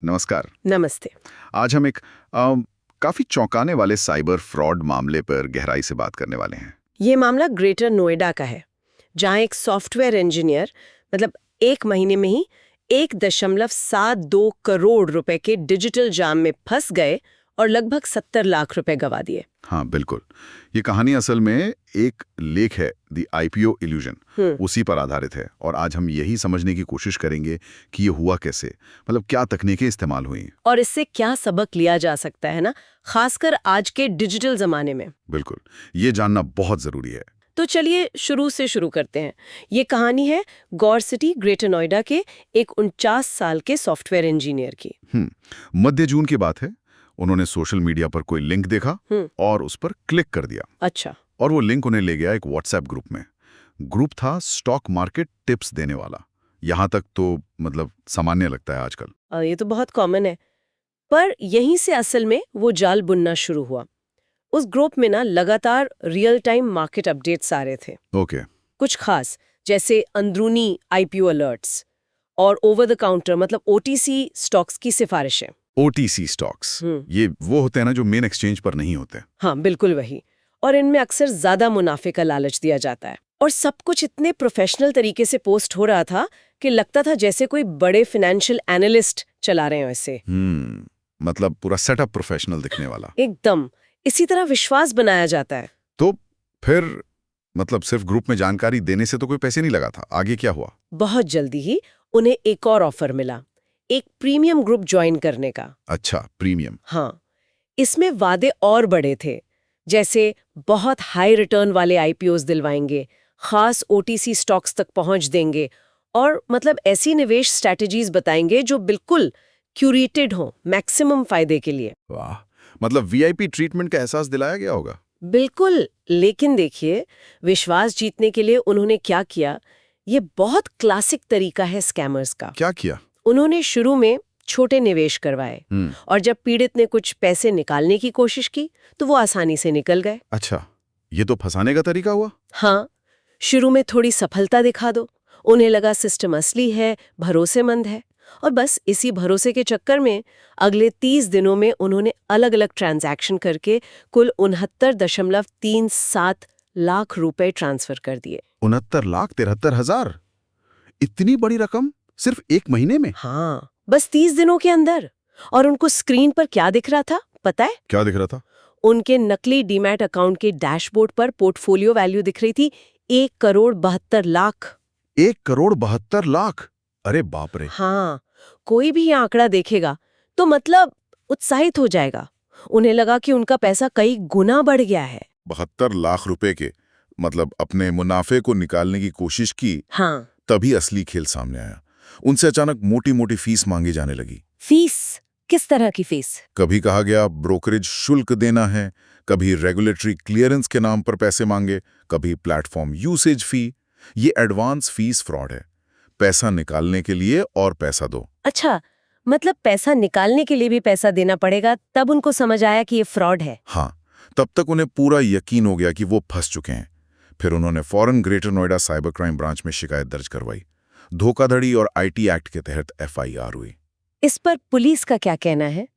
नमस्कार। नमस्ते। आज हम एक काफी चौंकाने वाले साइबर फ्रॉड मामले पर गहराई से बात करने वाले हैं। ये मामला ग्रेटर नोएडा का है, जहां एक सॉफ्टवेयर इंजीनियर मतलब 1 महीने में ही 1.72 करोड़ रुपए के डिजिटल जाम में फंस गए और लगभग 70 लाख रुपए गंवा दिए। हाँ, बिल्कुल। ये कहानी असल में एक लेख है, द आईपीओ इल्यूजन, उसी पर आधारित है। और आज हम यही समझने की कोशिश करेंगे कि ये हुआ कैसे, मतलब क्या तकनीकें इस्तेमाल हुई और इससे क्या सबक लिया जा सकता है ना, खासकर आज के डिजिटल जमाने में। बिल्कुल, ये जानना बहुत जरूरी है। तो चलिए शुरू से शुरू करते हैं। ये कहानी है गौर सिटी ग्रेटर नोएडा के एक 49 साल के सॉफ्टवेयर इंजीनियर की। मध्य जून की बात है। उन्होंने सोशल मीडिया पर कोई लिंक देखा और उस पर क्लिक कर दिया। अच्छा। और वो लिंक उन्हें ले गया एक व्हाट्सएप ग्रुप में। ग्रुप था स्टॉक मार्केट टिप्स देने वाला। यहाँ तक तो मतलब सामान्य लगता है आजकल। ये तो बहुत कॉमन है, पर यहीं से असल में वो जाल बुनना शुरू हुआ। उस ग्रुप में ना लगातार रियल टाइम मार्केट अपडेट्स आ रहे थे। ओके। कुछ खास, जैसे अंदरूनी आईपीओ अलर्ट्स और ओवर द काउंटर मतलब ओटीसी स्टॉक्स की सिफारिशें। ओटीसी स्टॉक्स, ये वो होते हैं ना जो मेन एक्सचेंज पर नहीं होते। हाँ, बिल्कुल वही। और इनमें अक्सर ज्यादा मुनाफे का लालच दिया जाता है। और सब कुछ इतने प्रोफेशनल तरीके से पोस्ट हो रहा था कि लगता था जैसे कोई बड़े फाइनेंशियल एनालिस्ट चला रहे हो इसे। मतलब पूरा सेटअप प्रोफेशनल दिखने वाला। एकदम इसी तरह विश्वास बनाया जाता है। तो फिर मतलब सिर्फ ग्रुप में जानकारी देने से तो कोई पैसे नहीं लगा था। आगे क्या हुआ? बहुत जल्दी ही उन्हें एक और ऑफर मिला, एक प्रीमियम ग्रुप ज्वाइन करने का। अच्छा, प्रीमियम। हाँ, इसमें वादे और बड़े थे, जैसे बहुत हाई रिटर्न वाले आईपीओस दिलवाएंगे, खास ओटीसी स्टॉक्स तक पहुंच देंगे और मतलब ऐसी निवेश स्ट्रैटेजीज बताएंगे जो बिल्कुल क्यूरेटेड हो, मैक्सिमम फायदे के लिए। वाह, मतलब वीआईपी ट्रीटमेंट का एहसास दिलाया गया होगा। बिल्कुल। लेकिन देखिए, विश्वास जीतने के लिए उन्होंने क्या किया, ये बहुत क्लासिक तरीका है स्कैमर्स का। क्या किया? उन्होंने शुरू में छोटे निवेश करवाए और जब पीड़ित ने कुछ पैसे निकालने की कोशिश की तो वो आसानी से निकल गए। अच्छा, ये तो फंसाने का तरीका हुआ। हाँ, शुरू में थोड़ी सफलता दिखा दो, उन्हें लगा सिस्टम असली है, भरोसेमंद है, और बस इसी भरोसे के चक्कर में अगले 30 दिनों में उन्होंने अलग अलग ट्रांजैक्शन करके कुल 69.37 लाख रुपए ट्रांसफर कर दिए। 69,73,000? इतनी बड़ी रकम सिर्फ 1 महीने में? हाँ, बस 30 दिनों के अंदर। और उनको स्क्रीन पर क्या दिख रहा था पता है? क्या दिख रहा था? उनके नकली डीमैट अकाउंट के डैशबोर्ड पर पोर्टफोलियो वैल्यू दिख रही थी 1,72,00,000। 1,72,00,000? अरे बाप रे। हाँ, कोई भी ये आंकड़ा देखेगा तो मतलब उत्साहित हो जाएगा। उन्हें लगा कि उनका पैसा कई गुना बढ़ गया है। 72 लाख रुपए के मतलब अपने मुनाफे को निकालने की कोशिश की। हाँ। तभी असली खेल सामने आया। उनसे अचानक मोटी मोटी फीस मांगी जाने लगी। फीस? किस तरह की फीस? कभी कहा गया ब्रोकरेज शुल्क देना है, कभी रेगुलेटरी क्लियरेंस के नाम पर पैसे मांगे, कभी प्लेटफॉर्म यूसेज फी। ये एडवांस फीस फ्रॉड है। पैसा निकालने के लिए और पैसा दो। अच्छा, मतलब पैसा निकालने के लिए भी पैसा देना पड़ेगा, तब उनको समझ आया कि ये फ्रॉड है। हाँ, तब तक उन्हें पूरा यकीन हो गया कि वो फंस चुके हैं। फिर उन्होंने फौरन greater Noida cyber crime branch में शिकायत दर्ज करवाई। धोखाधड़ी और आईटी एक्ट के तहत एफआईआर हुई। इस पर पुलिस का क्या कहना है?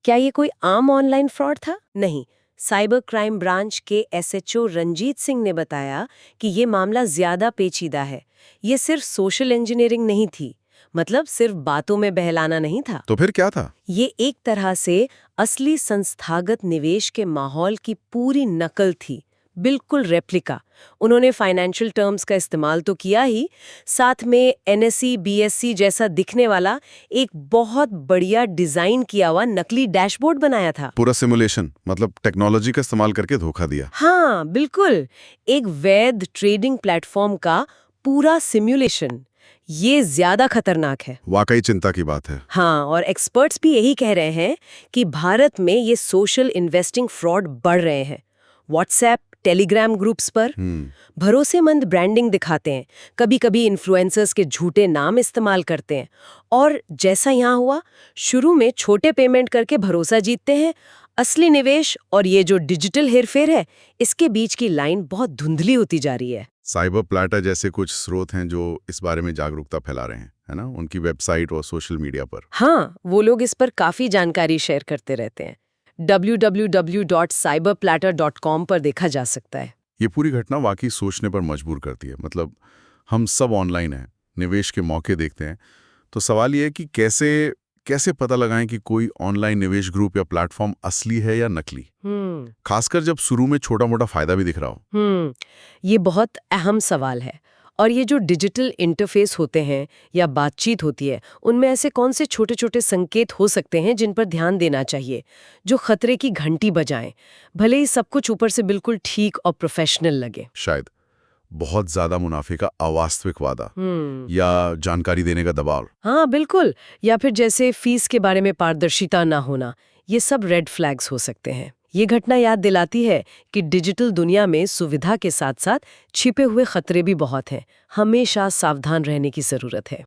क्या ये कोई आम ऑनलाइन फ्रॉड था? नहीं, साइबर क्राइम ब्रांच के एसएचओ रंजीत सिंह ने बताया कि ये मामला ज्यादा पेचीदा है। ये सिर्फ सोशल इंजीनियरिंग नहीं थी, मतलब सिर्फ बातों में बहलाना नहीं था। तो फिर क्या था? ये एक तरह से असली संस्थागत निवेश के माहौल की पूरी नकल थी, बिल्कुल रेप्लिका। उन्होंने फाइनेंशियल टर्म्स का इस्तेमाल तो किया ही, साथ में एनएसई बीएससी जैसा दिखने वाला एक बहुत बढ़िया डिजाइन किया हुआ नकली डैशबोर्ड बनाया था। पूरा सिमुलेशन, मतलब टेक्नोलॉजी का इस्तेमाल करके धोखा दिया। हाँ, बिल्कुल, एक वैध ट्रेडिंग प्लेटफॉर्म का पूरा सिमुलेशन। ये ज्यादा खतरनाक है। वाकई चिंता की बात है। हाँ, और एक्सपर्ट्स भी यही कह रहे हैं कि भारत में ये सोशल इन्वेस्टिंग फ्रॉड बढ़ रहे हैं। व्हाट्सएप, टेलीग्राम ग्रुप्स पर भरोसेमंद ब्रांडिंग दिखाते हैं, कभी कभी इन्फ्लुएंसर्स के झूठे नाम इस्तेमाल करते हैं, और जैसा यहाँ हुआ, शुरू में छोटे पेमेंट करके भरोसा जीतते हैं। असली निवेश और ये जो डिजिटल हेरफेर है, इसके बीच की लाइन बहुत धुंधली होती जा रही है। साइबर प्लैटर जैसे कुछ स्रोत हैं जो इस बारे में जागरूकता फैला रहे हैं। है ना, उनकी वेबसाइट और सोशल मीडिया पर। हाँ, वो लोग इस पर काफी जानकारी शेयर करते रहते हैं। www.cyberplatter.com पर देखा जा सकता है। ये पूरी घटना वाकई सोचने पर मजबूर करती है। मतलब हम सब ऑनलाइन हैं, निवेश के मौके देखते हैं, तो सवाल ये है कि कैसे पता लगाएं कि कोई ऑनलाइन निवेश ग्रुप या प्लेटफॉर्म असली है या नकली, खासकर जब शुरू में छोटा मोटा फायदा भी दिख रहा हो। ये बहुत अहम सवाल है। और ये जो डिजिटल इंटरफेस होते हैं या बातचीत होती है, उनमें ऐसे कौन से छोटे छोटे संकेत हो सकते हैं जिन पर ध्यान देना चाहिए, जो खतरे की घंटी बजाएं, भले ही सब कुछ ऊपर से बिल्कुल ठीक और प्रोफेशनल लगे। शायद बहुत ज्यादा मुनाफे का अवास्तविक वादा या जानकारी देने का दबाव। हाँ बिल्कुल, या फिर जैसे फीस के बारे में पारदर्शिता ना होना, ये सब रेड फ्लैग्स हो सकते हैं। ये घटना याद दिलाती है कि डिजिटल दुनिया में सुविधा के साथ साथ छिपे हुए खतरे भी बहुत हैं। हमेशा सावधान रहने की जरूरत है।